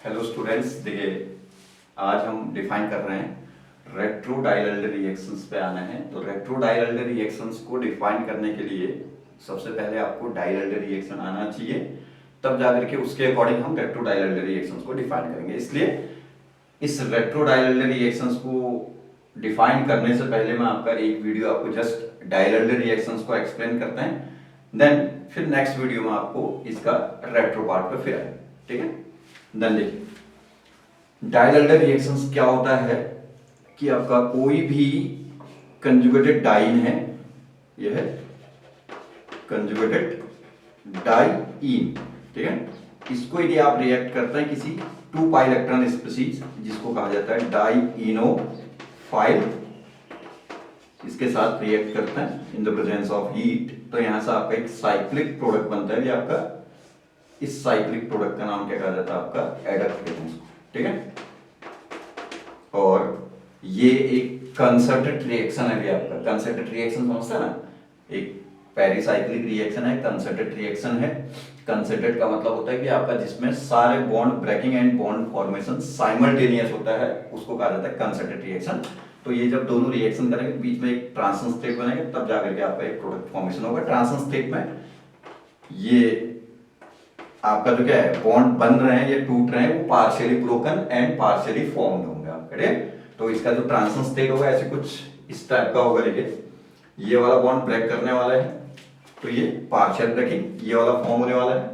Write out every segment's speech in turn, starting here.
Hello students, देखिए आज हम डिफाइन कर रहे हैं रेट्रो डाइलेटरल रिएक्शंस पे आना है। तो रेट्रो डाइलेटरल रिएक्शंस को डिफाइन करने के लिए सबसे पहले आपको डाइलेटरल रिएक्शन आना चाहिए, तब जाकर के उसके अकॉर्डिंग हम रेट्रो डाइलेटरल रिएक्शंस को डिफाइन करेंगे। इसलिए इस रेट्रो डाइलेटरल रिएक्शंस को डिफाइन करने से पहले मैं आपका एक वीडियो आपको जस्ट डाइलेटरल रिएक्शंस को एक्सप्लेन करते हैं, देन फिर नेक्स्ट वीडियो में आपको इसका रेट्रो पार्ट पे फिर आएंगे। ठीक है, देन देखिए डाइलेटरल रिएक्शंस क्या होता है कि आपका कोई भी कंजुगेटेड डाइन है, यह है कंजुगेटेड डाइइन। ठीक है, इसको यदि आप रिएक्ट करते हैं किसी 2 पाई इलेक्ट्रॉन स्पीशीज जिसको कहा जाता है डाइइनोफाइल, इसके साथ रिएक्ट करते हैं in the presence of heat, तो यहां से आपका एक साइक्लिक प्रोडक्ट बनता है। ये आपका इस साइक्लिक प्रोडक्ट का नाम क्या कहा जाता है? आपका एडक्ट कहते हैं इसको। ठीक है, और ये एक कंसर्टेड रिएक्शन है। भी आपका कंसर्टेड रिएक्शन समझते हैं ना, एक पेरिसाइक्लिक रिएक्शन है, कंसर्टेड रिएक्शन है। कंसर्टेड का मतलब होता है कि आपका जिसमें सारे bond breaking and bond formation simultaneous होता है, उसको कहा जाता है कंसर्टेड रिएक्शन। तो ये जब दोनों रिएक्शन करेंगे बीच में एक ट्रांजिशन स्टेट बनेगा, तब जाकर के आपका एक प्रोडक्ट फॉर्मेशन होगा। ट्रांजिशन स्टेट में ये आपका जो क्या है बॉन्ड बन रहे हैं या टूट रहे हैं, वो partially broken and partially formed होंगे आपके। तो इसका जो ट्रांजिशन स्टेट होगा ऐसे कुछ इस टाइप का होगा। देखिए ये वाला बॉन्ड ब्रेक करने वाला है, तो ये पार्शियल ब्रेकिंग, ये वाला फॉर्म होने वाला है,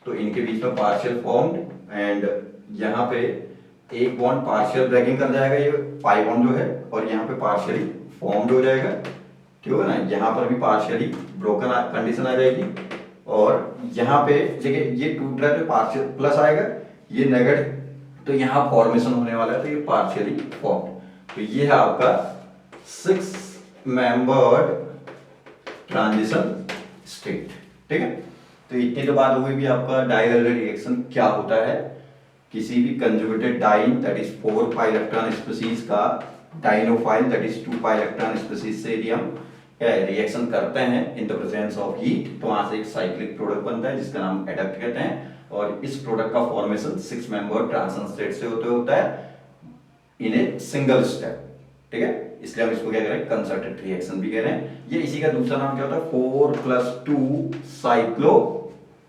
तो इनके बीच में पार्शियल फॉर्म्ड, एंड यहाँ पे एक बॉन्ड पार्शियल ब्रेकिंग कर जाएगा, ये पाई बॉन्ड जो है, और यहाँ पे पार्शियली फॉर्म्ड हो जाएगा। ठीक है ना, यहाँ पर भी पार्शियली ब्रोकन कंडीशन आ जाएगी, और यहाँ पे देखिए ये टूट रहा है तो पार्शियल प्लस आएगा, ये नेगेटिव, तो यहाँ फॉर्मेशन होने वाला है, तो ये पार्शियली फॉर्म्ड। तो ये है आपका 6 मेंबर्ड ट्रांजिशन स्टेट। ठीक है, तो इतनी तो बात हो गई भी आपका डाइलेटरल रिएक्शन क्या होता है। किसी भी conjugated diene that is 4 pi electron species का dienophile that is 2 pi electron species से यदि हम क्या रिएक्शन करते हैं in the presence of heat, तो वहां से एक साइक्लिक प्रोडक्ट बनता है जिसका नाम एडक्ट कहते हैं, और इस प्रोडक्ट का फॉर्मेशन 6 मेंबर ट्रांजिशन स्टेट से होता है इन ए सिंगल स्टेप। ठीक है, इसलिए हम इसको क्या कह रहे हैं कंसर्टेड रिएक्शन भी कह रहे हैं। ये इसी का दूसरा नाम क्या होता है 4+2 साइक्लो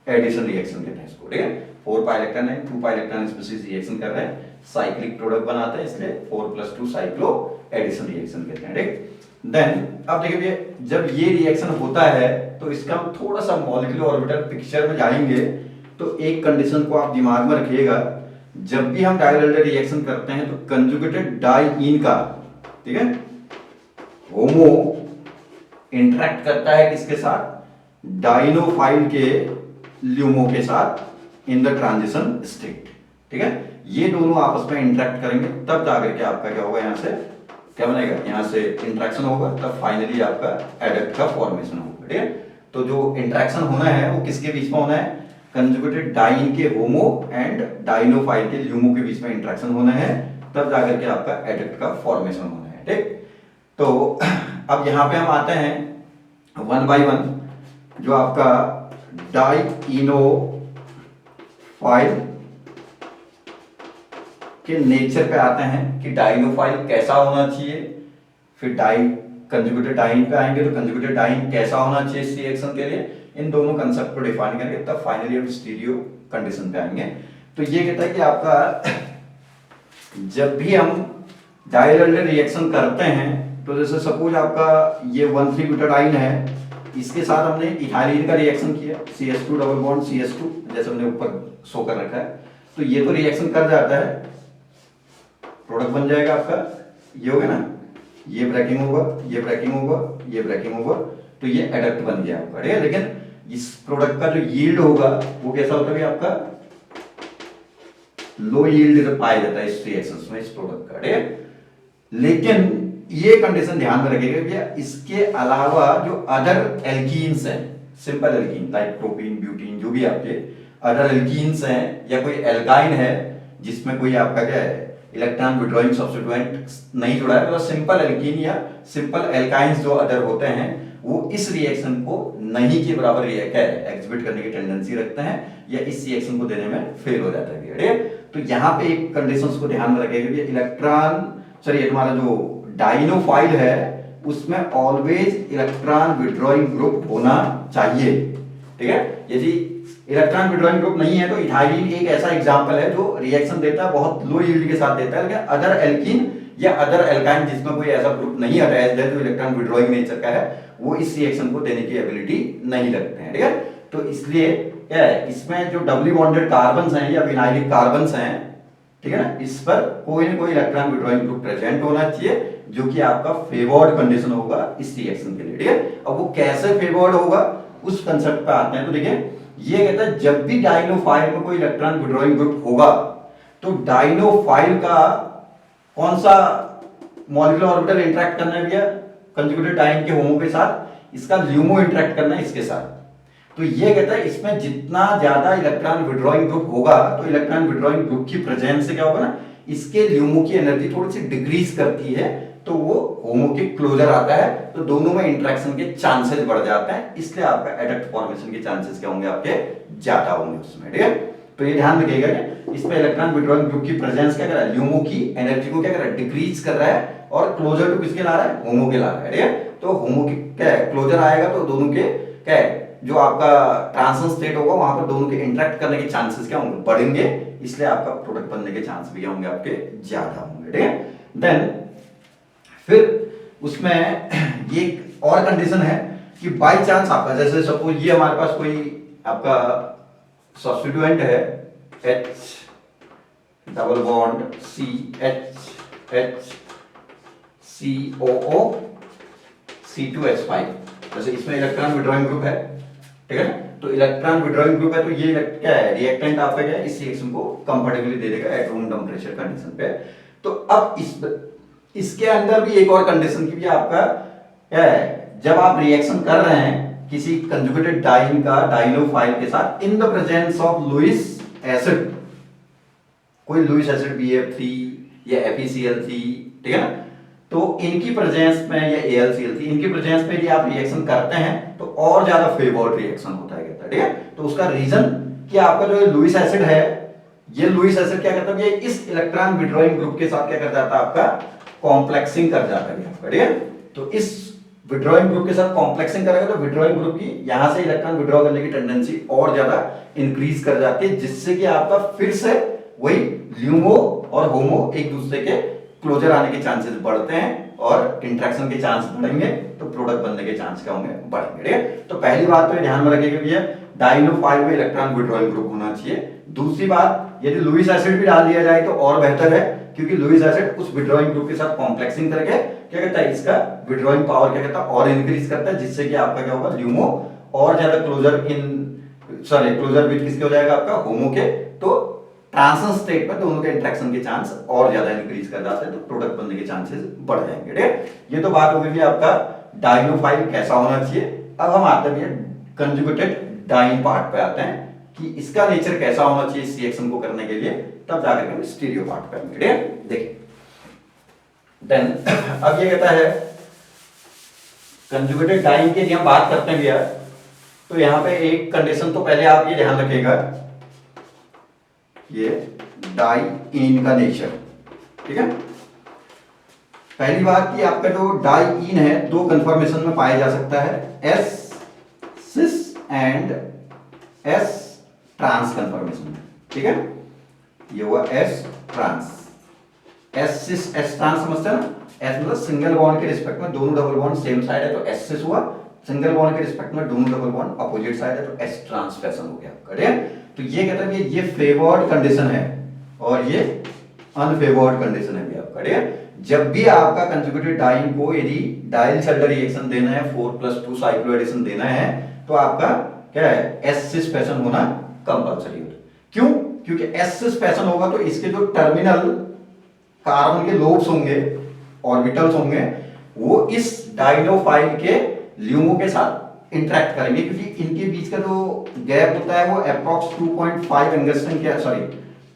एडिशन रिएक्शन कहते हैं इसको। ठीक है, 4 पाई इलेक्ट्रॉन है 2 पाई इलेक्ट्रॉन स्पीशीज रिएक्शन कर रहे हैं, साइक्लिक प्रोडक्ट बनाते हैं, इसलिए 4+2 साइक्लो एडिशन रिएक्शन कहते हैं। ठीक, देन अब देखिए जब ये रिएक्शन होता है तो इसका हम थोड़ा सा मॉलिक्यूलर ऑर्बिटल पिक्चर में जाएंगे, तो एक कंडीशन को आप दिमाग में रखिएगा, जब भी हम डाइलेटरल रिएक्शन करते हैं तो कंजुगेटेड डाइइन का, ठीक है, होमो इंटरेक्ट करता है किसके साथ? डाइनोफाइल के ल्यूमो के साथ इन द ट्रांजिशन स्टेट। ठीक है, ये दोनों आपस में इंटरेक्ट करेंगे, तब जाकर के आपका क्या होगा, यहां से क्या बनेगा, यहां से इंटरेक्शन होगा, तब फाइनली आपका एडक्ट का फॉर्मेशन होगा। ठीक है, तो जो इंटरेक्शन होना है वो किसके बीच में होना है? कंजुगेटेड डाइन के होमो एंड डाइनोफाइल के ल्यूमो के बीच में इंटरेक्शन होना है, तब जाकर के आपका एडक्ट का फॉर्मेशन होना है। ठीक, तो अब यहां पे हम आते हैं 1 बाय 1, जो आपका डाइइनोफाइल के नेचर पे आते हैं कि डाइनोफाइल कैसा होना चाहिए, फिर कंजुगेटेड डाइन पे आएंगे तो कंजुगेटेड डाइन कैसा होना चाहिए इस रिएक्शन के लिए। इन दोनों कंसेप्ट को डिफाइन करेंगे, तब फाइनली हम स्टीरियो कंडीशन पे आएंगे। तो ये कहता है कि आपका जब भी हम डाइलेटरल रिएक्शन करते हैं, तो जैसे सपोज आपका ये 1,3-ब्यूटाडाइन है, इसके साथ हमने इथाइलिन का रिएक्शन किया, CH2 डबल बॉन्ड CH2, जैसे हमने ऊपर शो कर रखा है, तो ये तो रिएक्शन कर जाता है, प्रोडक्ट बन जाएगा आपका, ये हो गया ना, ये ब्रेकिंग होगा, ये ब्रेकिंग होगा, ये ब्रेकिंग होगा, तो ये एडक्ट बन गया आपका। ठीक है, लेकिन इस प्रोडक्ट का जो यील्ड होगा वो कैसा होता है आपका? लो यील्ड पाया जाता है इस रिएक्शन में इस प्रोडक्ट का। ठीक है, लेकिन ये कंडीशन ध्यान में रखिएगा भैया, इसके अलावा जो अदर एल्कीन्स हैं, simple alkene like propene butene, जो भी आपके अदर एल्कीन्स हैं या कोई एल्काइन है जिसमें कोई आपका क्या है इलेक्ट्रॉन विड्रॉइंग सब्स्टिट्यूएंट नहीं जुड़ा है, मतलब सिंपल एल्कीन या सिंपल एल्काइंस जो अदर होते हैं, वो इस रिएक्शन को नहीं के बराबर एग्जिबिट करने की टेंडेंसी रखते हैं या इस रिएक्शन को देने में फेल हो जाता है। ठीक है, तो यहाँ पे एक कंडीशंस को ध्यान में रखेगा कि इलेक्ट्रॉन सॉरी हमारा जो डाइनोफाइल है उसमें ऑलवेज इलेक्ट्रॉन विड्रॉइंग ग्रुप होना चाहिए। ठीक है, यदि इलेक्ट्रॉन विड्रॉइंग ग्रुप नहीं है तो इथाइलिन एक ऐसा एग्जांपल है जो रिएक्शन देता है बहुत लो यील्ड के साथ देता है, लेकिन अदर एल्कीन या अदर एल्काइन जिसमें कोई ऐसा ग्रुप नहीं अटैच्ड है जो इलेक्ट्रॉन विड्रॉइंग नेचर का है वो इस रिएक्शन को देने की एबिलिटी नहीं रखते हैं। ठीक है, तो इसलिए क्या है इसमें जो डबली बॉन्डेड कार्बन्स हैं या विनाइलिक कार्बन्स हैं, ठीक है ना, इस पर कोई ना कोई इलेक्ट्रॉन विड्रॉइंग ग्रुप प्रेजेंट होना चाहिए जो कि आपका फेवर्ड कंडीशन होगा इस रिएक्शन के लिए। ठीक है, अब वो कैसे फेवर्ड होगा उस कंसेप्ट पे आते हैं। तो देखिए ये कहता है जब भी डाइनोफाइल में कोई इलेक्ट्रॉन विड्रॉइंग ग्रुप होगा तो डाइनोफाइल का कौन सा मॉलिक्यूलर ऑर्बिटल इंटरेक्ट करना है भैया कंजुगेटेड डाइन के होमो के साथ, इसका ल्यूमो इंटरेक्ट करना है इसके साथ। तो ये कहता है इसमें जितना ज्यादा इलेक्ट्रॉन विड्रॉइंग ग्रुप होगा तो इलेक्ट्रॉन विड्रॉइंग ग्रुप की प्रेजेंस से क्या होगा ना, इसके ल्यूमो की एनर्जी थोड़ी सी डिक्रीज करती है तो वो होमो के क्लोजर आता है, तो दोनों में इंटरेक्शन के चांसेस बढ़ जाते हैं, इसलिए आपका एडक्ट फॉर्मेशन के चांसेस क्या होंगे आपके ज्यादा होंगे उसमें। ठीक है, तो ये ध्यान रखिएगा कि इसमें इलेक्ट्रॉन विड्रॉइंग ग्रुप की प्रेजेंस क्या कर रहा है, ल्यूमो की एनर्जी को क्या कर रहा है, डिक्रीज कर रहा है और क्लोजर टू किसके ला रहा है, होमो के ला रहा है। ठीक है, तो होमो की क्या है क्लोजर आएगा तो दोनों के क्या है जो आपका ट्रांजिशन स्टेट होगा वहां पर दोनों के इंटरेक्ट करने के चांसेस क्या होंगे, बढ़ेंगे, इसलिए आपका प्रोडक्ट बनने के चांस भी क्या होंगे आपके ज्यादा होंगे। ठीक है, देन फिर उसमें ये और कंडीशन है कि बाय चांस आपका जैसे सपोज ये हमारे पास कोई आपका सब्स्टिट्यूएंट है H double bond CHCOO C2H5, जैसे इसमें इलेक्ट्रॉन विड्रॉइंग ग्रुप है। ठीक है, तो इलेक्ट्रॉन विड्रॉइंग ग्रुप है तो ये क्या है रिएक्टेंट आपका क्या है इस रिएक्शन को कंफर्टेबली दे देगा एट रूम टेम्परेचर कंडीशन पे। तो अब इसके अंदर भी एक और कंडीशन की भी आपका क्या है, जब आप रिएक्शन कर रहे हैं किसी कंजुगेटेड डाइन का डाइनोफाइल के साथ in the presence of Lewis acid, कोई लुईस एसिड BF3 या FeCl3, ठीक है ना, तो इनकी प्रेजेंस में या AlCl3 इनकी प्रेजेंस में यदि आप रिएक्शन करते हैं तो और ज्यादा फेवर्ड रिएक्शन होता है कहता है। ठीक है, तो उसका रीजन कि आपका जो लुईस एसिड है ये लुईस एसिड क्या करता है, ये इस इलेक्ट्रॉन विड्रॉइंग ग्रुप के साथ क्या कर जाता है आपका कॉम्प्लेक्सिंग कर जाता है आपका। ठीक है, तो इस विड्रॉइंग ग्रुप के साथ कॉम्प्लेक्सिंग करेगा तो विड्रॉइंग ग्रुप की यहां से इलेक्ट्रॉन विड्रॉ करने की टेंडेंसी और ज्यादा इंक्रीज कर जाती है, जिससे कि आपका फिर से वही ल्यूमो और होमो एक दूसरे के क्लोजर आने के चांसेस बढ़ते हैं और इंटरेक्शन के चांस बढ़ेंगे तो प्रोडक्ट बनने के चांस क्या होंगे, बढ़ेंगे। ठीक है, तो पहली बात तो ध्यान में रखिएगा भैया डाइनोफाइल में इलेक्ट्रॉन विड्रॉइंग ग्रुप होना चाहिए। दूसरी बात यदि लुईस एसिड भी डाल दिया जाए तो और बेहतर है, क्योंकि लुईस एसिड उस विड्रॉइंग ग्रुप के साथ कॉम्प्लेक्सिंग करके क्या कहता है इसका विड्रॉइंग पावर क्या कहता है और इंक्रीज करता है, जिससे कि आपका क्या होगा ल्यूमो और ज्यादा क्लोजर विद किसके हो जाएगा आपका होमो के, तो ट्रांजिशन स्टेट पर दोनों के इंटरेक्शन के चांस और ज्यादा इंक्रीज कर जाते हैं तो प्रोडक्ट बनने के चांसेस बढ़ जाएंगे। ठीक है, ये तो बात हो गई आपका डाइनोफाइल कैसा होना चाहिए। अब हम आते हैं कंजुगेटेड डाइन पार्ट पे आते हैं कि इसका नेचर कैसा होना चाहिए इस रिएक्शन को करने के लिए, तब जाकर के हम स्टीरियो पार्ट पे आएंगे। ठीक है, देखिए देन अब ये कहता है कंजुगेटेड डाइन की यदि हम बात करते हैं भैया तो यहां पे एक कंडीशन तो पहले आप ये ध्यान रखिएगा, ये डाइईन का नेचर। ठीक है, पहली बात कि आपका जो डाइईन है दो कंफर्मेशन में पाया जा सकता है, S cis and S trans conformation. ठीक है, ये हुआ S trans, S cis S trans समझते हैं ना, S मतलब सिंगल बॉन्ड के रिस्पेक्ट में दोनों डबल बॉन्ड सेम साइड है तो S सिस हुआ, सिंगल बॉन्ड के रिस्पेक्ट में दोनों डबल बॉन्ड अपोजिट साइड है तो S ट्रांस फैशन हो गया आपका। ठीक है, तो ये कहता है कि ये फेवर्ड कंडीशन है और ये अनफेवर्ड कंडीशन है भी आपका। ठीक है, जब भी आपका कंजुगेटेड डाइन को यदि डाइल शल्डर रिएक्शन देना है 4+2 साइक्लोएडिशन देना है तो आपका क्या है S सिस फैशन होना कंपलसरी है। क्यों? क्योंकि S सिस फैशन होगा तो इसके जो टर्मिनल कार्बन के लोब्स होंगे ऑर्बिटल्स होंगे वो इस डाइनोफाइल के ल्यूमो के साथ इंटरेक्ट करेंगे, क्योंकि इनके बीच का जो गैप होता है वो अप्रॉक्स 2.5 एंगस्ट्रम के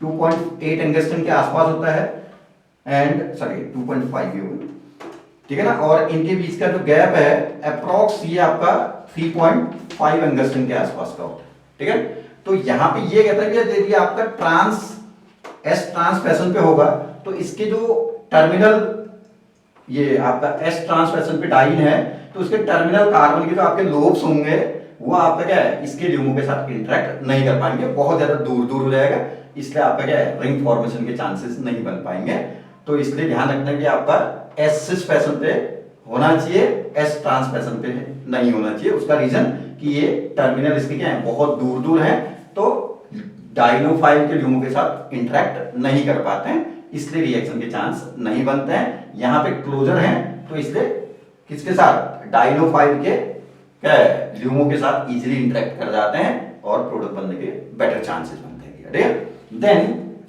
2.8 एंगस्ट्रम के आसपास होता है एंड 2.5 भी होगा ठीक है ना, और इनके बीच का जो गैप है अप्रोक्स ये आपका 3.5 एंगस्ट्रम के आसपास का होता है। ठीक है, तो यहां पे ये कहता है कि यदि आपका ट्रांस एस ट्रांस फैशन पे होगा तो इसके जो टर्मिनल, ये आपका एस ट्रांस फैशन पे डाइन है, तो उसके टर्मिनल कार्बन के जो आपके लोब्स होंगे वो आपका क्या है इसके ल्यूमो के साथ इंटरेक्ट नहीं कर पाएंगे, बहुत ज्यादा दूर दूर हो जाएगा, इसलिए आपका क्या है रिंग फॉर्मेशन के चांसेस नहीं बन पाएंगे। तो इसलिए ध्यान रखना है कि आपका एस सिस फैशन पे होना चाहिए, एस ट्रांस फैशन पे नहीं होना चाहिए। उसका रीजन कि ये टर्मिनल इसके क्या है बहुत दूर दूर है, तो डाइनोफाइल के ल्यूमो के साथ इंटरेक्ट नहीं कर पाते हैं, इसलिए रिएक्शन के चांस नहीं बनते हैं। यहाँ पे क्लोजर है तो इसलिए किसके साथ डाइनोफाइल के क्या है ल्यूमो के साथ इजीली इंटरेक्ट कर जाते हैं और प्रोडक्ट बनने के बेटर चांसेस बनते हैं। ठीक है, देन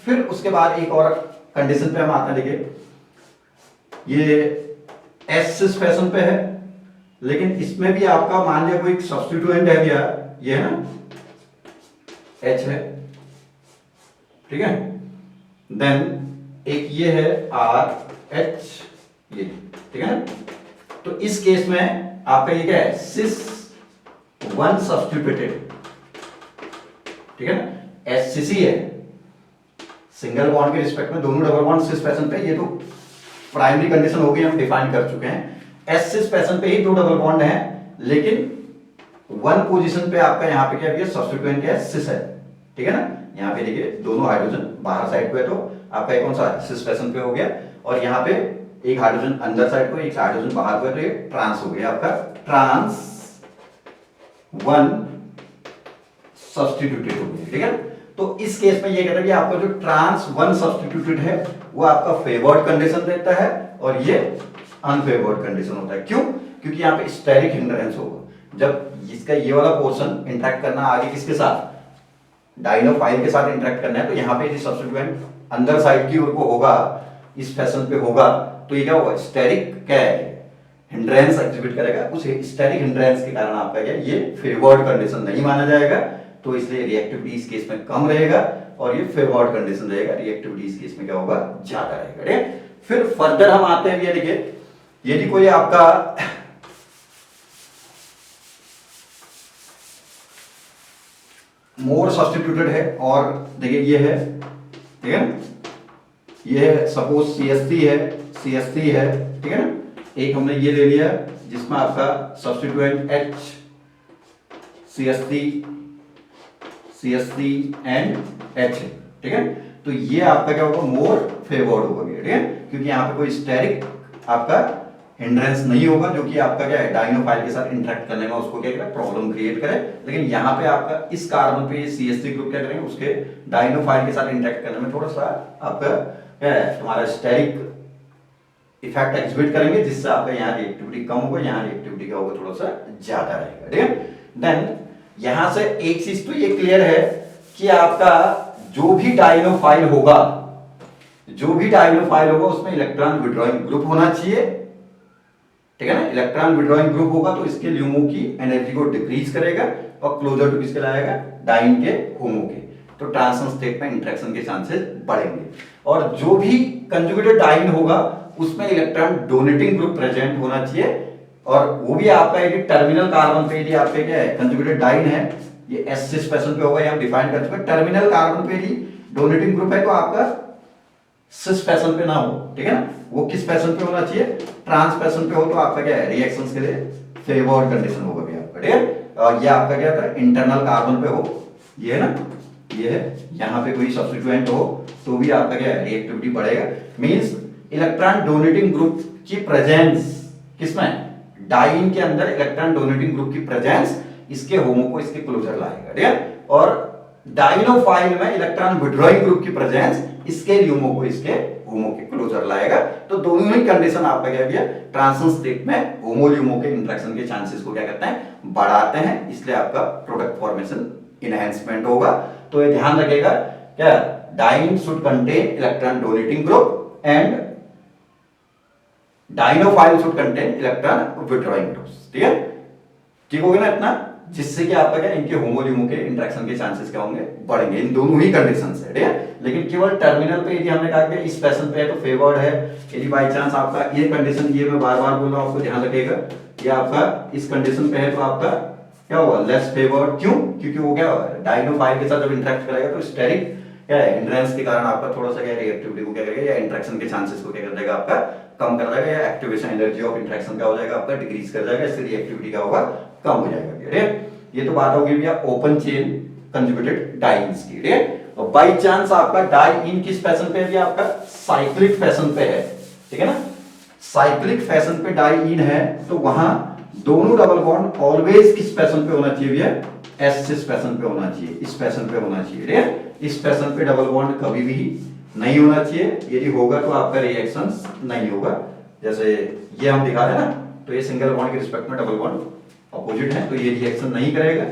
फिर उसके बाद एक और कंडीशन पे हम आते हैं, देखिए ये एस सिस फैशन पे है, लेकिन इसमें भी आपका मान लिया कोई सब्स्टिट्यूएंट है भैया, ये है ना H है, ठीक है, देन एक ये है RH, ये ठीक है ना, तो इस केस में आपका ये क्या है सिस वन सब्स्टिट्यूटेड, ठीक है ना, HCC है, सिंगल बॉन्ड के रिस्पेक्ट में दोनों डबल बॉन्ड सिस फैशन पे, ये तो प्राइमरी कंडीशन हो गई, हम डिफाइन कर चुके हैं। एस सिस फैशन पे ही दो डबल बॉन्ड है, लेकिन वन पोजीशन पे आपका यहाँ पे क्या है सब्स्टिट्यूएंट क्या है सिस है, ठीक है ना, यहाँ पे देखिए दोनों हाइड्रोजन बाहर साइड पे है, तो आपका कौन सा सिस फैशन पे हो गया, और यहाँ पे एक हाइड्रोजन अंदर साइड को एक हाइड्रोजन बाहर को है, तो ये ट्रांस हो गया आपका ट्रांस वन सब्स्टिट्यूटेड हो गया। ठीक है, तो इस केस में ये कहता है कि आपका जो ट्रांस वन सब्स्टिट्यूटेड है वो आपका फेवर्ड कंडीशन देता है और ये अनफेवर्ड कंडीशन होता है। क्यों? क्योंकि यहाँ पे स्टेरिक हिंड्रेंस होगा, जब इसका ये वाला पोर्शन इंटरेक्ट करना आगे किसके साथ डाइनोफाइल के साथ इंटरेक्ट करना है, तो यहाँ पे सब्स्टिट्यूएंट अंदर साइड की ओर को होगा, इस फैशन पे होगा, तो ये क्या होगा स्टेरिक क्या है हिंड्रेंस एग्जिबिट करेगा, उस स्टेरिक हिंड्रेंस के कारण आपका क्या ये फेवर्ड कंडीशन नहीं माना जाएगा, तो इसलिए रिएक्टिविटी इस केस में कम रहेगा और ये फेवर्ड कंडीशन रहेगा, रिएक्टिविटी इस केस में क्या होगा ज्यादा रहेगा। ठीक है, फिर फर्दर हम आते हैं, ये देखिए यदि कोई आपका मोर सब्स्टिट्यूटेड है, और देखिए ये है, ठीक है ना, ये है सपोज CH3 है, CH3 है, ठीक है ना, एक हमने ये ले लिया जिसमें आपका substituent H CH3 and H है, ठीक है, तो ये आपका क्या होगा मोर फेवर्ड होगा, ठीक है, क्योंकि यहाँ पे कोई स्टेरिक आपका हिंड्रेंस नहीं होगा जो कि आपका क्या है डाइनोफाइल के साथ इंटरेक्ट करने में उसको क्या करेगा प्रॉब्लम क्रिएट करे, लेकिन यहाँ पे आपका इस कार्बन पे CH3 ग्रुप क्या करेंगे उसके डाइनोफाइल के साथ इंटरेक्ट करने में थोड़ा सा आपका क्या है तुम्हारा स्टेरिक इफेक्ट एग्जिबिट करेंगे, जिससे आपका यहाँ रिएक्टिविटी कम होगा, यहाँ रिएक्टिविटी का होगा थोड़ा सा ज्यादा रहेगा। ठीक है, देन यहां से एक चीज तो ये क्लियर है कि आपका जो भी डाइनोफाइल होगा उसमें इलेक्ट्रॉन विड्रॉइंग ग्रुप होना चाहिए, ठीक है ना, इलेक्ट्रॉन विड्रॉइंग ग्रुप होगा तो इसके ल्यूमो की एनर्जी को डिक्रीज करेगा और क्लोजर टू किसके लाएगा डाइन के होमो के, तो ट्रांजिशन स्टेट में इंटरेक्शन के चांसेस बढ़ेंगे। और जो भी कंजुगेटेड डाइन होगा उसमें इलेक्ट्रॉन डोनेटिंग ग्रुप प्रेजेंट होना चाहिए, और वो भी आपका एक टर्मिनल कार्बन पे यदि आपके क्या है कंजुगेटेड डाइन है, ये एस सिस फैशन पे होगा, ये हम डिफाइन कर चुके हैं, टर्मिनल कार्बन पे यदि डोनेटिंग ग्रुप है तो आपका सिस फैशन पे ना हो, ठीक है ना, वो किस फैशन पे होना चाहिए ट्रांस फैशन पे हो, तो आपका क्या है रिएक्शंस के लिए फेवर्ड कंडीशन होगा भी आपका। ठीक है, और ये आपका क्या था इंटरनल कार्बन पे हो, ये है ना, ये है, यहाँ पे कोई सब्स्टिट्यूएंट हो तो भी आपका क्या है रिएक्टिविटी बढ़ेगा, मींस इलेक्ट्रॉन डोनेटिंग ग्रुप की प्रेजेंस किसमें डाइन के अंदर इलेक्ट्रॉन डोनेटिंग ग्रुप की प्रेजेंस इसके होमो को इसके क्लोजर लाएगा। ठीक है, और डाइनोफाइल में इलेक्ट्रॉन विड्रॉइंग ग्रुप की प्रेजेंस इसके ल्यूमो को इसके होमो के क्लोजर लाएगा, तो दोनों ही कंडीशन आपका क्या है ट्रांजिशन स्टेट में होमो ल्यूमो के इंटरेक्शन के चांसेस को क्या करते हैं बढ़ाते हैं, इसलिए आपका प्रोडक्ट फॉर्मेशन इनहेंसमेंट होगा। तो ये ध्यान रखिएगा क्या diene should contain electron donating group and dienophile should contain electron withdrawing groups. ठीक है, ठीक हो गया ना इतना। जिससे कि आपका क्या इनके होमोल्यूमो के इंटरेक्शन के चांसेस क्या होंगे, बढ़ेंगे। इन दोनों ही कंडीशन है, ठीक है। लेकिन केवल टर्मिनल पे यदि हमने कहा कि इस पैशन पे है तो फेवर्ड है, यदि बाई चांस आपका ये कंडीशन, ये मैं बार बार बोल रहा हूं आपको ध्यान रखिएगा, ये आपका इस कंडीशन पे है तो आपका क्या होगा, लेस फेवर्ड। क्यों? क्योंकि वो क्या डायनोफाइल के साथ जब इंटरेक्ट करेगा तो स्टेरिक क्या है हिंड्रेंस के कारण आपका थोड़ा सा क्या रिएक्टिविटी को क्या करेगा, या इंटरेक्शन के चांसेस को क्या कर देगा, आपका कम कर देगा, या एक्टिवेशन एनर्जी ऑफ इंटरेक्शन क्या हो जाएगा, आपका डिक्रीज कर जाएगा, इससे रिएक्टिविटी क्या होगा, कम हो जाएगा। ठीक है, ये तो बात होगी भैया ओपन चेन कंजुगेटेड डाइन्स की। ठीक है, और बाई चांस आपका डाई इन किस फैशन पे है, आपका साइक्लिक फैशन पे है, ठीक है ना। साइक्लिक फैशन पे डाई इन है तो वहां दोनों डबल बॉन्ड ऑलवेज किस फैशन पे होना चाहिए भैया, एस फैशन पे होना चाहिए, इस फैशन पे होना चाहिए। ठीक है, इस फैशन पे डबल बॉन्ड कभी भी नहीं होना चाहिए, यदि होगा तो आपका रिएक्शन नहीं होगा। जैसे ये हम दिखा रहे हैं ना, तो ये सिंगल बॉन्ड के रिस्पेक्ट में डबल बॉन्ड अपोजिट है, तो ये रिएक्शन नहीं करेगा,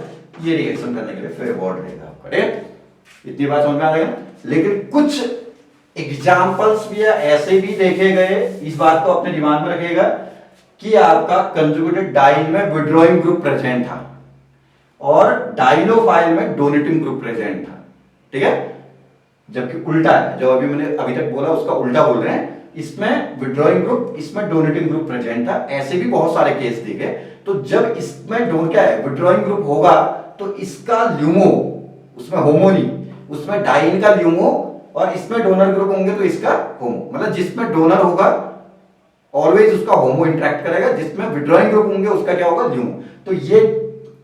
ये रिएक्शन करने के लिए फेवर्ड रहेगा आपका। ठीक है, इतनी बात समझ में आ जाएगा। लेकिन कुछ एग्जाम्पल्स भी ऐसे भी देखे गए, इस बात को अपने दिमाग में रखिएगा कि आपका कंजुगेटेड डाइन में विड्रॉइंग ग्रुप प्रेजेंट था और डाइनोफाइल में डोनेटिंग ग्रुप प्रेजेंट था। ठीक है, जबकि उल्टा है, जो अभी मैंने अभी तक बोला उसका उल्टा बोल रहे हैं, इसमें विड्रॉइंग ग्रुप, इसमें डोनेटिंग ग्रुप प्रेजेंट था। ऐसे भी बहुत सारे केस देखे। तो जब इसमें डोन क्या है, विड्रॉइंग ग्रुप होगा तो इसका ल्यूमो, उसमें होमो नहीं, उसमें डाइन का ल्यूमो, और इसमें डोनर ग्रुप होंगे तो इसका होमो, मतलब जिसमें डोनर होगा ऑलवेज उसका होमो इंटरेक्ट करेगा, जिसमें विड्रॉइंग ग्रुप होंगे उसका क्या होगा, ल्यूमो। तो ये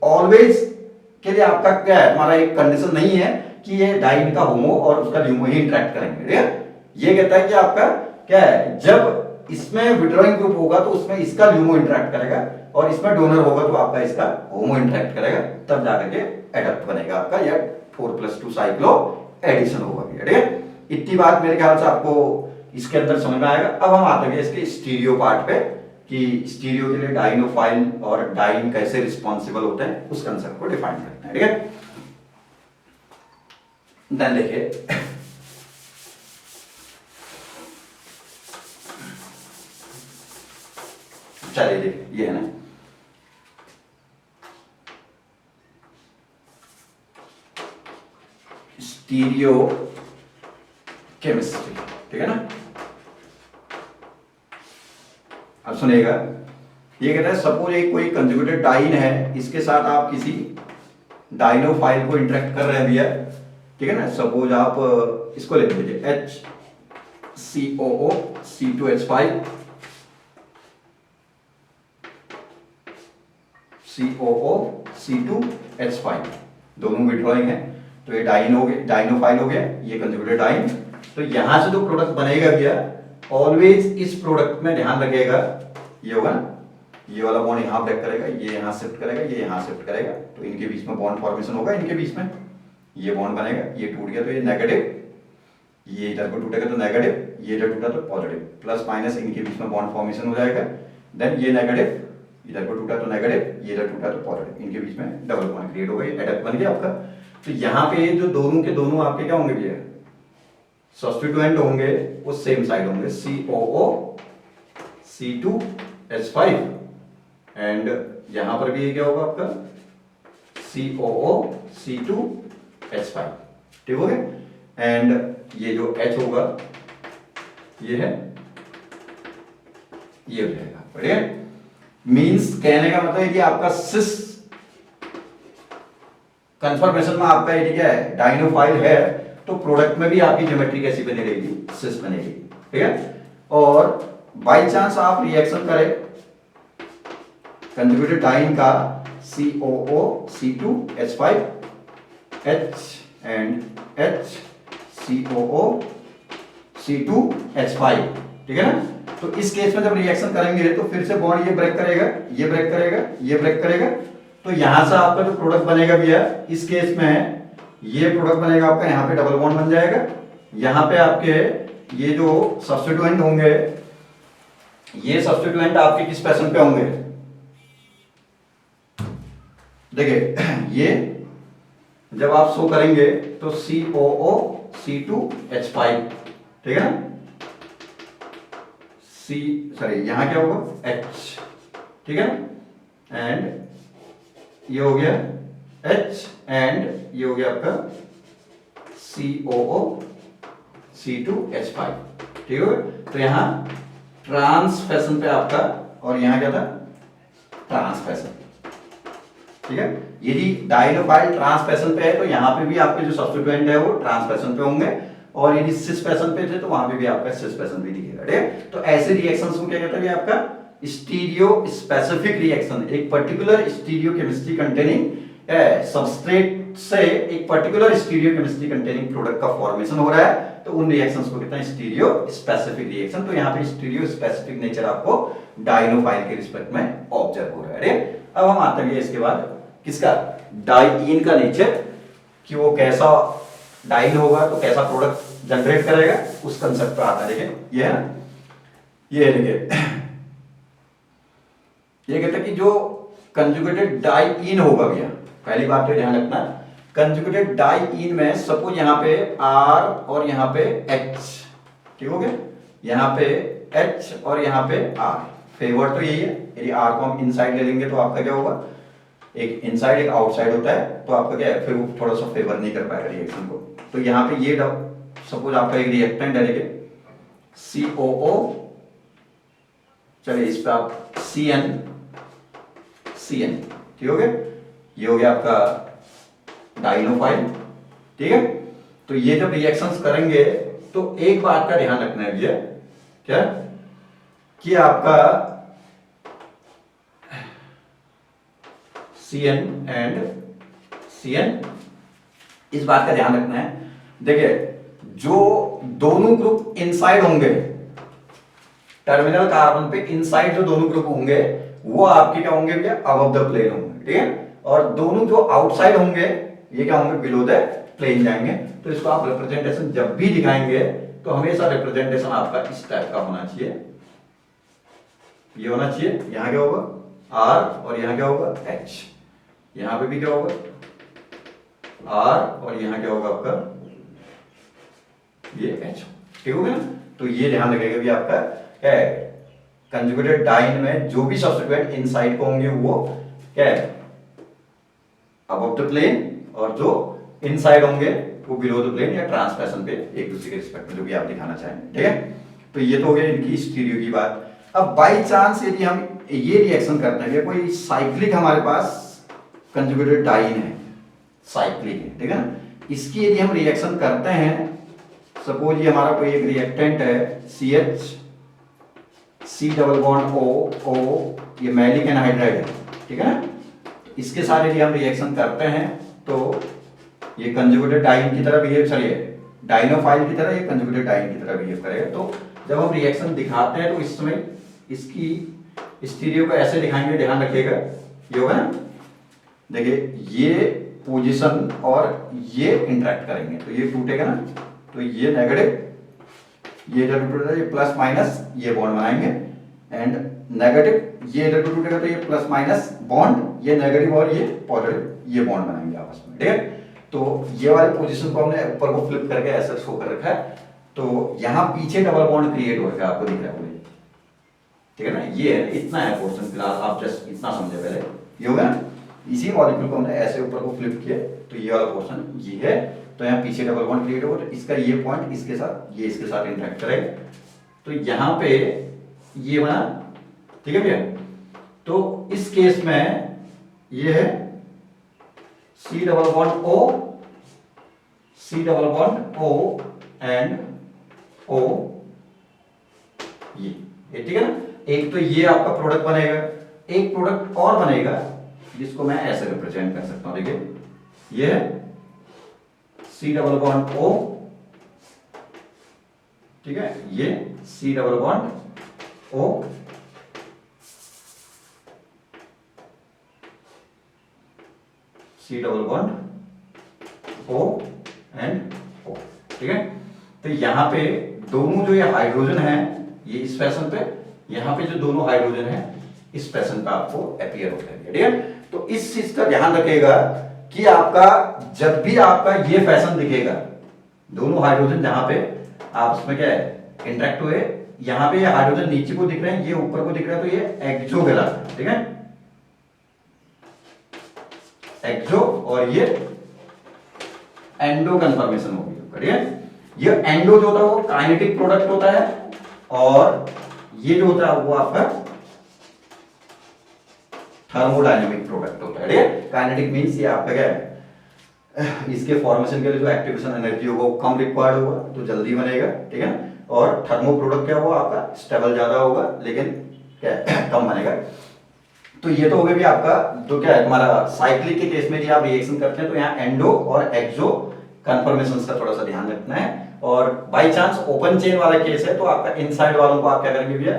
ऑलवेज के लिए आपका क्या है, हमारा एक कंडीशन नहीं है कि ये डाइन का होमो और उसका ल्यूमो ही इंटरेक्ट करेंगे। ठीक है, ये कहता है कि आपका क्या है, जब इसमें विड्रॉइंग ग्रुप होगा तो उसमें इसका ल्यूमो इंटरेक्ट करेगा, और इसमें डोनर होगा तो आपका इसका होमो इंटरेक्ट करेगा, तब जाकर के एडप्ट बनेगा आपका, या 4+2 साइक्लो एडिशन होगा। ठीक है, इतनी बात मेरे ख्याल से आपको इसके अंदर समझ में आएगा। अब हम आते हैं इसके स्टीरियो पार्ट पे, कि स्टीरियो के लिए डाइनोफाइल और डाइन कैसे रिस्पॉन्सिबल होते हैं, उस कंसेप्ट को डिफाइन करते हैं। ठीक है, देन देखिए चलिए देखिए, ये है ना स्टीरियो केमिस्ट्री। ठीक है ना, अब सुनिएगा, ये कहता है सपोज एक कोई कंजुगेटेड डाइन है, इसके साथ आप किसी डाइनोफाइल को इंटरेक्ट कर रहे हैं भैया। ठीक है ना, सपोज आप इसको ले लीजिए HCOO C2H5 COO C2H5, दोनों विड्रॉइंग है, तो ये डाइन हो गया, डाइनोफाइल हो गया, ये कंजुगेटेड डाइन। तो यहां से जो प्रोडक्ट बनेगा भैया, ऑलवेज इस प्रोडक्ट में ध्यान रखिएगा, ये होगा ना, ये वाला बॉन्ड यहां ब्रेक करेगा, ये यहां शिफ्ट करेगा, ये यहां शिफ्ट करेगा, तो इनके बीच में बॉन्ड फॉर्मेशन होगा, इनके बीच में ये बॉन्ड बनेगा, ये टूट गया तो ये नेगेटिव, ये इधर को टूटेगा तो नेगेटिव, ये इधर टूटा तो पॉजिटिव, प्लस माइनस इनके बीच में बॉन्ड फॉर्मेशन हो जाएगा। देन ये नेगेटिव, इधर को टूटा तो नेगेटिव, ये इधर टूटा तो पॉजिटिव, इनके बीच में डबल बॉन्ड क्रिएट होगा, ये एडप्ट बन गया आपका। तो यहाँ पे जो दोनों के दोनों आपके क्या होंगे भैया, सब्स्टिट्यूएंट होंगे, वो सेम साइड होंगे, COO C2H5, एंड यहां पर भी ये क्या होगा आपका COO C2H5। ठीक हो गया, एंड ये जो H होगा ये है, ये हो जाएगा। बढ़िया, मींस कहने का मतलब है कि आपका सिस कंफर्मेशन में आपका ये क्या है, डाइनोफाइल है, तो प्रोडक्ट में भी आपकी ज्योमेट्री कैसी बनी रहेगी, सिस बनेगी। ठीक है, और बाय चांस आप रिएक्शन करें कंजुगेटेड डाइन का COO C2H5 H and H COO C2H5। ठीक है ना, तो इस केस में जब रिएक्शन करेंगे तो फिर से बॉन्ड ये ब्रेक करेगा, ये ब्रेक करेगा, ये ब्रेक करेगा, तो यहां से आपका जो प्रोडक्ट बनेगा भैया, इस केस में ये प्रोडक्ट बनेगा आपका, यहां पे डबल बॉन्ड बन जाएगा, यहां पे आपके ये जो सब्स्टिट्यूएंट होंगे, ये सब्स्टिट्यूएंट आपके किस फैशन पे होंगे, देखिए ये जब आप शो करेंगे तो COO C2H5। ठीक है ना, यहां क्या होगा H। ठीक है ना, एंड ये हो गया H एंड ये हो गया आपका COO C2H5, ठीक है। तो यहाँ ट्रांसफेशन पे आपका, और यहाँ क्या था, ट्रांसफेशन, ठीक है। यदि डाइनोफाइल ट्रांसफेशन पे है तो यहाँ पे भी आपके जो सब्स्टिट्यूएंट है वो ट्रांसफेशन पे होंगे, और यदि सिसफेशन पे थे तो वहां पे भी आपका सिसफेशन भी दिखेगा, ठीक है। तो ऐसे रिएक्शंस को क्या कहते हैं, आपका स्टीरियो स्पेसिफिक रिएक्शन। एक particular stereo chemistry containing substrate से एक particular stereo chemistry containing product का फॉर्मेशन हो रहा है, तो उन रिएक्शंस को कहते हैं स्टीरियो स्पेसिफिक रिएक्शन। तो यहाँ पे स्टीरियो स्पेसिफिक नेचर आपको डाइनोफाइल के रिस्पेक्ट में ऑब्जर्व हो रहा है, ठीक है। अब हम आते हैं इसके बाद किसका, डाइईन का नेचर, कि वो कैसा डाइन होगा तो कैसा प्रोडक्ट जनरेट करेगा, उस कंसेप्ट पर आता है। देखिए ये है ना, ये देखिए ये कहते हैं कि जो कंजुगेटेड डाइईन होगा भैया, पहली बात तो ध्यान रखना, कंजुगेटेड डाइईन में सपोज यहाँ पे R और यहाँ पे H, ठीक हो गया, यहाँ पे H और यहाँ पे R, फेवर तो यही है। यदि R को हम इनसाइड ले लेंगे तो आपका क्या होगा, एक इनसाइड एक आउटसाइड होता है, तो आपका क्या है, फिर वो थोड़ा सा फेवर नहीं कर पाएगा रिएक्शन को। तो यहाँ पे ये सपोज आपका एक रिएक्टेंट है, देखिए COO, चलिए इस पे आप CN, ठीक हो गया, ये हो गया आपका डाइनोफाइल, ठीक है। तो ये जब रिएक्शंस करेंगे तो एक बात का ध्यान रखना है भैया, क्या, कि आपका CN एंड CN, इस बात का ध्यान रखना है। देखिए जो दोनों ग्रुप इनसाइड होंगे, टर्मिनल कार्बन पे इनसाइड जो दोनों ग्रुप होंगे वो आपके क्या होंगे भैया, अबव द प्लेन होंगे, ठीक है। और दोनों जो आउटसाइड होंगे ये क्या होंगे, बिलो द प्लेन जाएंगे। तो इसको आप रिप्रेजेंटेशन जब भी दिखाएंगे तो हमेशा रिप्रेजेंटेशन आपका इस टाइप का होना चाहिए, ये होना चाहिए। यहाँ क्या होगा R और यहाँ क्या होगा H, यहाँ पे भी क्या होगा R और यहाँ क्या होगा आपका ये H, ठीक हो गया ना। तो ये ध्यान रखिएगा भी आपका है कंजुगेटेड डाइन में जो भी सब्स्टिट्यूएंट इनसाइड को होंगे वो क्या है, अबव द प्लेन, और जो इनसाइड होंगे वो बिलो द प्लेन या ट्रांसफेशन पे एक दूसरे के रिस्पेक्ट में, जो भी आप दिखाना चाहें, ठीक है। तो ये तो हो गया इनकी स्टीरियो की बात। अब बाई चांस यदि हम ये रिएक्शन करते हैं, कोई साइक्लिक हमारे पास कंजुगेटेड डाइन है, साइक्लिक है, ठीक है ना, इसकी यदि हम रिएक्शन करते हैं, सपोज ये हमारा कोई एक रिएक्टेंट है CH, C double bond O, ये मैलिक एनहाइड्राइड है, ठीक है ना। इसके साथ यदि हम रिएक्शन करते हैं तो ये कंजुगेटेड डाइन की तरह बिहेव, चलिए डाइनोफाइल की तरह, ये कंजुगेटेड डाइन की तरह बिहेव करेगा। तो जब हम रिएक्शन दिखाते हैं तो इस समय इसकी स्टीरियो को ऐसे दिखाएंगे, ध्यान रखिएगा, ये होगा ना, देखिए ये पोजीशन और ये इंटरेक्ट करेंगे तो ये टूटेगा ना, तो ये नेगेटिव, ये इधर टूटेगा, ये प्लस माइनस ये बॉन्ड बनाएंगे, एंड नेगेटिव ये इधर टूटेगा तो ये प्लस माइनस बॉन्ड, ये नेगेटिव और ये पॉजिटिव ये बॉन्ड बनाएंगे आपस में, ठीक है। तो ये वाली पोजीशन को हमने ऊपर को फ्लिप करके ऐसा शो कर रखा है, तो यहाँ पीछे डबल बॉन्ड क्रिएट हो रखा है, आपको दिख रहा है, ठीक है ना। ये है, इतना है पोर्शन, फिलहाल आप जस्ट इतना समझे पहले, ये होगा ना, इसी मॉलिक्यूल को हमने ऐसे ऊपर को फ्लिप किया तो ये वाला पोर्शन ये है, तो यहाँ पीछे डबल बॉन्ड क्रिएट होगा, तो इसका ये पॉइंट इसके साथ, ये इसके साथ इंटरेक्ट करेगा, तो यहाँ पे ये बना, ठीक है भैया। तो इस केस में ये है C double bond O, C double bond O and O, ये ठीक है ना। एक तो ये आपका प्रोडक्ट बनेगा, एक प्रोडक्ट और बनेगा जिसको मैं ऐसे रिप्रेजेंट कर सकता हूं, देखिए ये है C डबल बॉन्ड O, ठीक है, ये C double bond O, C double bond O and O, ठीक है। तो यहां पे दोनों जो ये हाइड्रोजन है ये इस फैशन पे, यहां पे जो दोनों हाइड्रोजन है इस फैशन पे आपको अपीयर होता है, ठीक है। तो इस चीज का ध्यान रखिएगा कि आपका जब भी आपका ये फैशन दिखेगा, दोनों हाइड्रोजन जहां पे आपस में क्या है इंटरेक्ट हुए, यहां पे ये हाइड्रोजन नीचे को दिख रहे हैं, ये ऊपर को दिख रहा है, तो ये एक्सो कहलाता है, ठीक है। एक्सो और ये एंडो कन्फर्मेशन होगी। ठीक है, ये एंडो जो होता है वो काइनेटिक प्रोडक्ट होता है और ये जो होता है वो आपका थर्मोडायनेमिक प्रोडक्ट होता है। ठीक है, काइनेटिक मींस ये आपका क्या है, इसके फॉर्मेशन के लिए जो एक्टिवेशन एनर्जी होगा वो कम रिक्वायर्ड होगा तो जल्दी बनेगा। ठीक है, और थर्मो प्रोडक्ट क्या होगा आपका स्टेबल ज्यादा होगा लेकिन क्या कम बनेगा। तो ये तो हो गया भी आपका जो क्या है हमारा साइक्लिक के केस में जो आप रिएक्शन करते हैं तो यहाँ एंडो और एक्सो कन्फर्मेशन का थोड़ा सा ध्यान रखना है। और बाई चांस ओपन चेन वाला केस है तो आपका इनसाइड वालों को आप क्या करेंगे भैया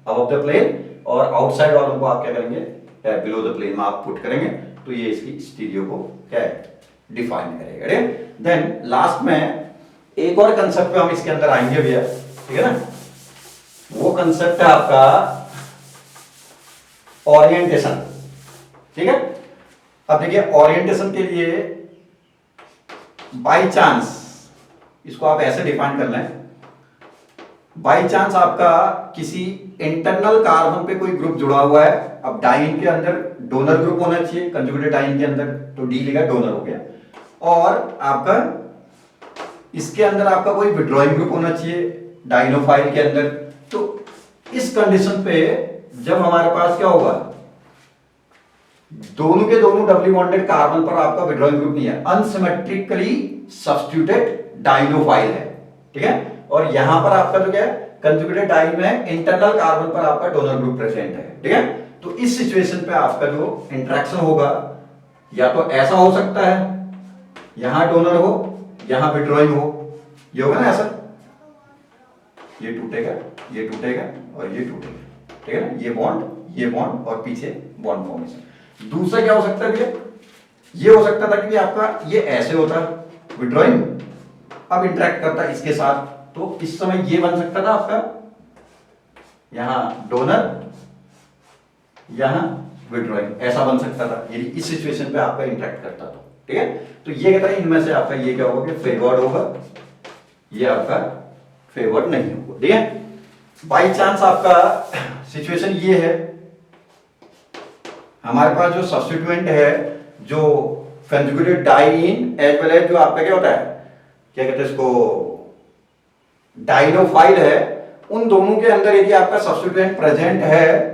अबव द प्लेन और आउटसाइड वालों को आप क्या करेंगे बिलो द प्लेन में आप पुट करेंगे। तो ये इसकी स्टीरियो को क्या है डिफाइन करेगा। देन लास्ट में एक और कंसेप्ट पे हम इसके अंदर आएंगे भैया। ठीक है ना, वो कंसेप्ट है आपका ओरिएंटेशन। ठीक है, अब देखिए ओरिएंटेशन के लिए बाय चांस इसको आप ऐसे डिफाइन कर लें, बाय चांस आपका किसी इंटरनल कार्बन पे कोई ग्रुप जुड़ा हुआ है। अब डाइन के अंदर डोनर ग्रुप होना चाहिए, कंजुगेटेड डाइन के अंदर तो डी लिखा डोनर हो गया, और आपका इसके अंदर आपका कोई विड्रॉइंग ग्रुप होना चाहिए डाइनोफाइल के अंदर। तो इस कंडीशन पे जब हमारे पास क्या होगा दोनों के दोनों डबली बॉन्डेड कार्बन पर आपका विड्रॉइंग ग्रुप नहीं है, अनसिमेट्रिकली सब्स्टिट्यूटेड डाइनोफाइल है। ठीक है, और यहां पर आपका जो क्या है कंजुगेटेड डाइन में इंटरनल कार्बन पर आपका डोनर ग्रुप प्रेजेंट है। ठीक है, तो इस सिचुएशन पे आपका जो इंटरेक्शन होगा या तो ऐसा हो सकता है यहां डोनर हो यहां विड्रॉइंग हो, ये होगा ना ऐसा, ये टूटेगा और ये टूटेगा। ठीक है ना, ये बॉन्ड और पीछे बॉन्ड फॉर्मेशन। दूसरा क्या हो सकता है भैया, ये हो सकता था कि आपका ये ऐसे होता विड्रॉइंग, अब इंटरेक्ट करता इसके साथ, तो इस समय ये बन सकता था आपका यहां डोनर यहां विड्रॉइंग, ऐसा बन सकता था यदि इस सिचुएशन पे आपका इंटरेक्ट करता था। ठीक है, तो ये कहता है इनमें से आपका ये क्या होगा कि फेवर्ड होगा, ये आपका फेवर्ड नहीं होगा। ठीक है, बाई चांस आपका सिचुएशन ये है हमारे पास जो सब्स्टिट्यूएंट है जो conjugated diene as well as जो आपका क्या होता है क्या कहते हैं इसको डाइनोफाइल है, उन दोनों के अंदर यदि आपका सब्स्टिट्यूएंट प्रेजेंट है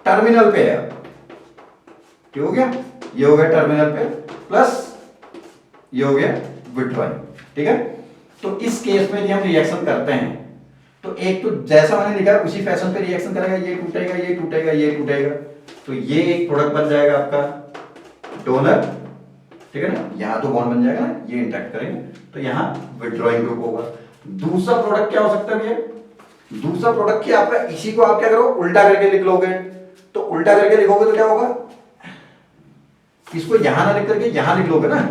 टर्मिनल पे है, क्या हो गया ये हो गया टर्मिनल पे प्लस ये हो गया विड्रॉइंग। ठीक है, तो इस केस में यदि हम रिएक्शन करते हैं तो एक तो जैसा मैंने लिखा है उसी फैशन पे रिएक्शन करेगा, ये टूटेगा ये टूटेगा ये टूटेगा, तो ये एक प्रोडक्ट बन जाएगा आपका डोनर। ठीक है ना, यहां तो बॉन्ड बन जाएगा ना, ये इंटरेक्ट करेंगे तो यहां विड्रॉइंग ग्रुप होगा। दूसरा प्रोडक्ट क्या हो सकता है भैया, दूसरा प्रोडक्ट क्या आपका इसी को आप क्या करो उल्टा करके लिख लोगे, तो उल्टा करके लिखोगे तो क्या होगा इसको यहां ना लिख करके यहां लिख लोगे ना,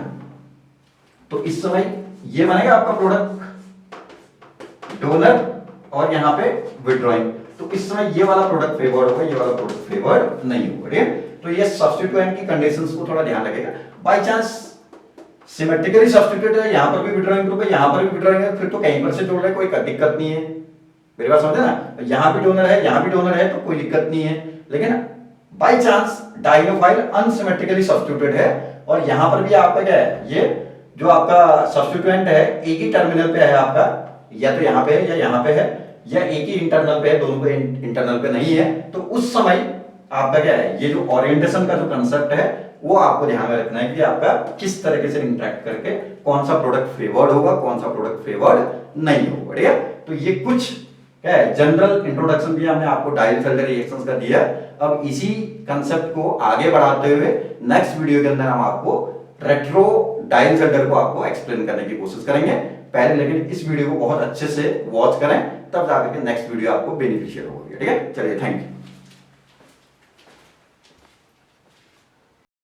तो इस समय ये बनेगा आपका प्रोडक्ट डोनर और यहां पे विड्रॉइंग, तो इस समय ये वाला प्रोडक्ट फेवर्ड होगा, ये वाला प्रोडक्ट फेवर्ड नहीं होगा। ठीक है, तो ये सब्स्टिट्यूएंट की कंडीशंस को थोड़ा ध्यान रखेगा। बाय चांस सिमेट्रिकली सब्स्टिट्यूट है, यहां पर भी विड्रॉइंग ग्रुप है यहां पर भी विड्रॉइंग है, फिर तो कहीं पर से जोड़ ले कोई दिक्कत नहीं है, मेरी बात समझे ना, यहां भी डोनर है यहां भी डोनर है तो कोई दिक्कत नहीं है। लेकिन by chance dienophile unsymmetrically substituted है और यहां पर भी आपका क्या है ये जो आपका सब्स्टिट्यूएंट है एक ही टर्मिनल पे है आपका, या तो यहां पे है या यहां पे है या एक ही इंटरनल पे है, दोनों पे इंटरनल पे नहीं है, तो उस समय आपका क्या है ये जो ओरिएंटेशन का जो कंसेप्ट है वो आपको ध्यान में रखना है कि आपका किस तरीके से इंटरेक्ट करके कौन सा प्रोडक्ट फेवर्ड होगा कौन सा प्रोडक्ट फेवर्ड नहीं होगा। ठीक है, तो ये कुछ क्या है जनरल इंट्रोडक्शन भी हमने आपको डाइलफेल्डर रिएक्शंस का दिया। अब इसी कंसेप्ट को आगे बढ़ाते हुए नेक्स्ट वीडियो के अंदर हम आपको रेट्रो डाइलफेल्डर को आपको एक्सप्लेन करने की कोशिश करेंगे। पहले लेकिन इस वीडियो को बहुत अच्छे से वॉच करें तब जाकर के नेक्स्ट वीडियो आपको बेनिफिशियल होगी। ठीक है, चलिए थैंक यू।